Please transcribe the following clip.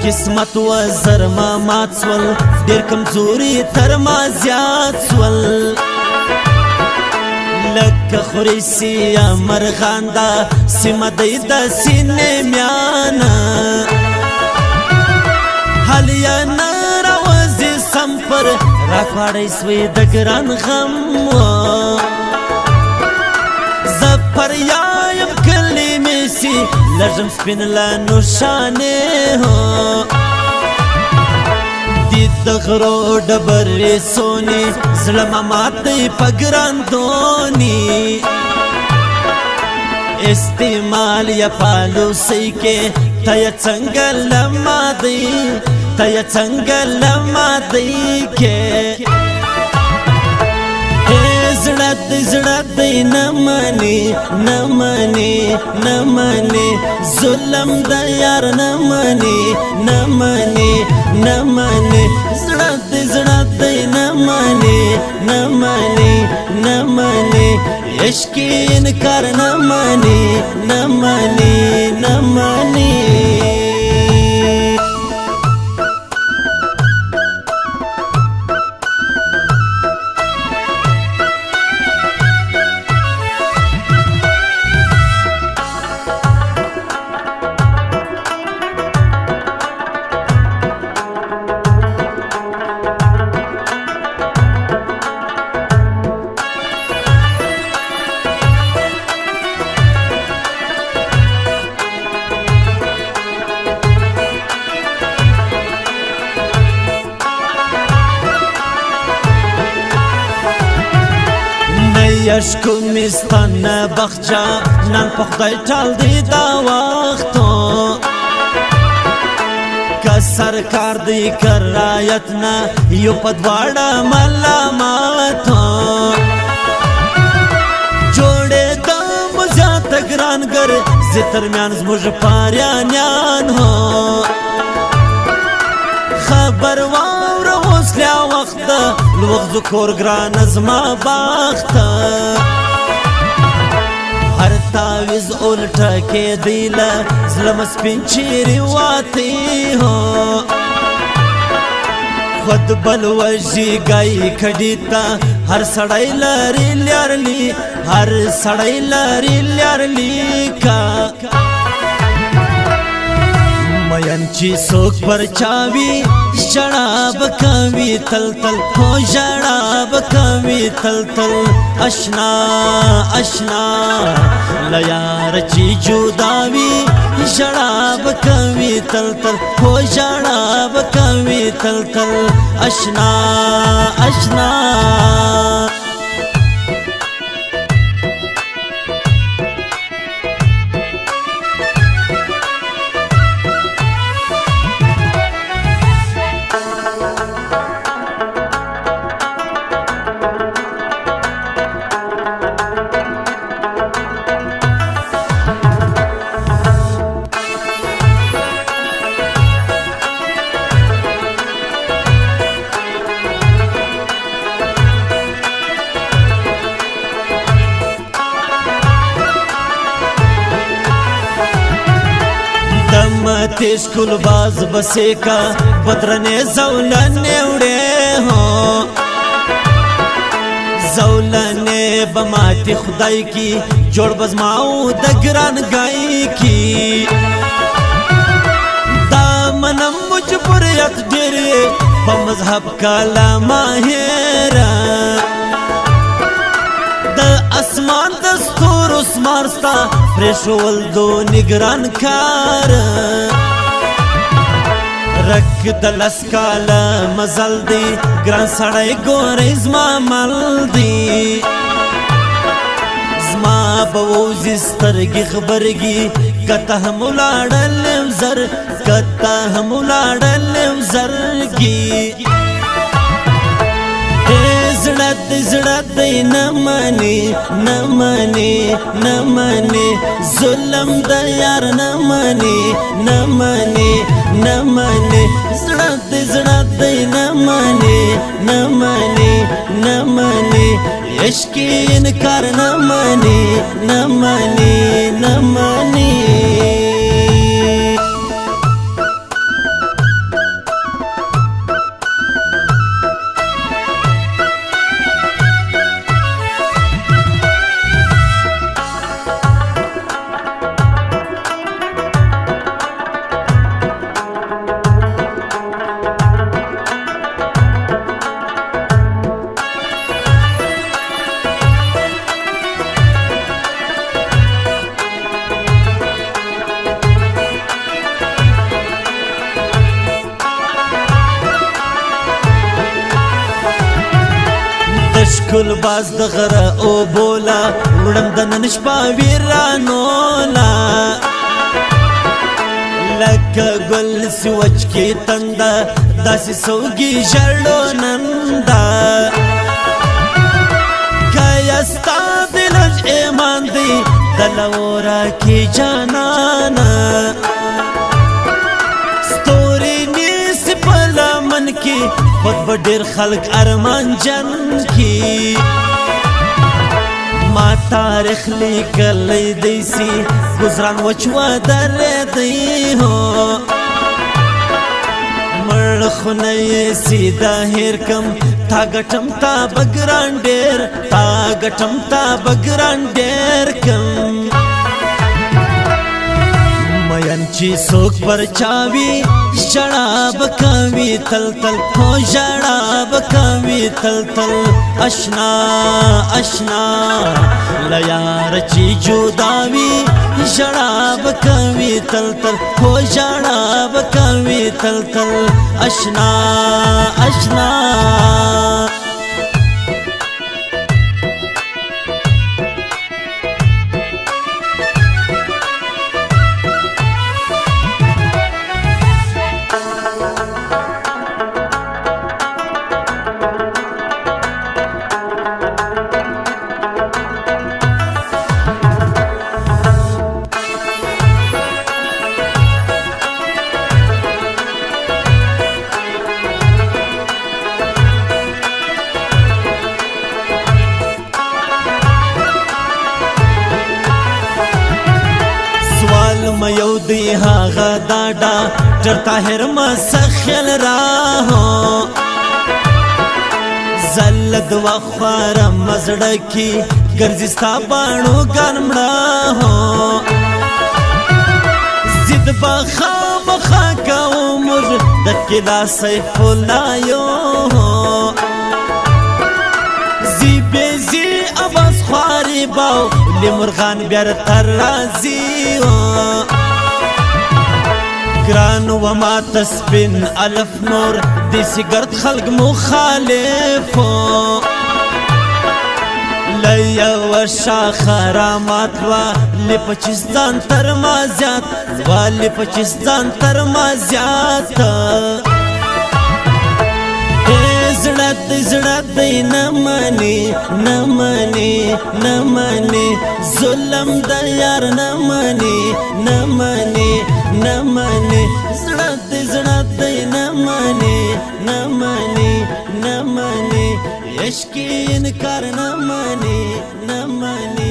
قسمت و زر ما مات سول ډیر کمزوري تر ما زیات سول لکه خوريسي یا مرغان دا سیمه دی د سینې میانا حال یا ناروازي سمپر راکواړی سوی د ګران غم زپر یایم کلمې سي لږم سپین لا نوشانې هو د غرو ډبرې سونی زړه مه ماتئ په ګرانتوني استعمال یا پالوسۍ کې ته یې څنګه لمادئ ته یې څنګه لمادئ کې زړه دی نه مني نه مني نه مني ظلم د یار نه مني نه مني نه مني زړه دی نه مني نه مني نه مني عشق انکار نه مني نه مني نه مني یشکو مستان بخجا نن په خدای ټال دی دا وختو که سرکار دی کرایت نه یو په دواړه ملامتو جوړې د مزیات ګرانګر زه ترمیان زموږ پاریانیان هو خبر واوره اوس لا وخت لوغ کور ګران زما باخت هر تعویز الټه کې دیله ظلم سپین چیرې واتی هو خود بل وژي ګای کډیتا هر سړی لري لیارلی هر سړی لري لیارلی کا مین چی سوک پر چاوی جڑاب کاوی تل تل ہو جڑاب کاوی تل تل اشنا اشنا لیار چی جوداوی جڑاب کاوی تل تل ہو جڑاب کاوی تل تل اشنا اشنا تیز کل باز بسے کا بدرنے زولنے اڑے ہو زولنے بماتی خدای کی جوڑ بزماؤ دگران گائی کی دامنم مجبوریت ڈیرے بمذہب کالا ماہیرہ اسمان دستور اسمارستا پریشول دو نگران کار رک دلس کالا مزل دی گران سڑای گوری زما مل دی زما بوزی سترگی خبرگی کتا همولاڑلم زر کتا همولاڑلم زرگی زړه دی نه مني نه مني نه مني ظلم د یار نه مني نه مني نه مني زړه دی نه مني نه مني نه مني عشق انکار نه مني نه مني نه مني ګل باز د غره او بولا وړم د نن شپه ویرانولا لکه ګل سوچ کې تنده داسې سوګي ژړو ننده کیا ستا دلج ایمان دی دلورا کی جانانا ستوری نیسی پلا من کی خود بډیر خلق ارمان جن کی ما تاریخ لیکلی دیسی گزران وچوا در دی ہو مړ خونه یې سیده هیر کم تا ګټم تا بګران ډېر تا ګټم تا بګران ډېر کم مین چې څوک پر چاوي ژړا به کوي تل تل هو ژړا به کوي تل تل اشنا اشنا له یار چې جدا وي ژړا به کوي تل تل هو ژړا به کوي تل تل اشنا اشنا یو دی هاغه دادا ډر طاهر ما سخل راهو زلد وخوار مزړه کی ګرځي ستا باڼو ګرمړه هو زید بخامخا کوم د کلا سیف الله یو زی بزی اواز خواري باو لمرغان بیر تر رازی گران و ما تسبین الف نور دیسی گرد خلق مخالفو لیا و شاخرامات و لپچستان تر مازیات و لپچستان تر مازیات زړه دی نمانی نمانی نمانی ظلم د یار نمانی نمانی نمانی زړه دی نمانی نمانی نمانی عشق انکار نمانی نمانی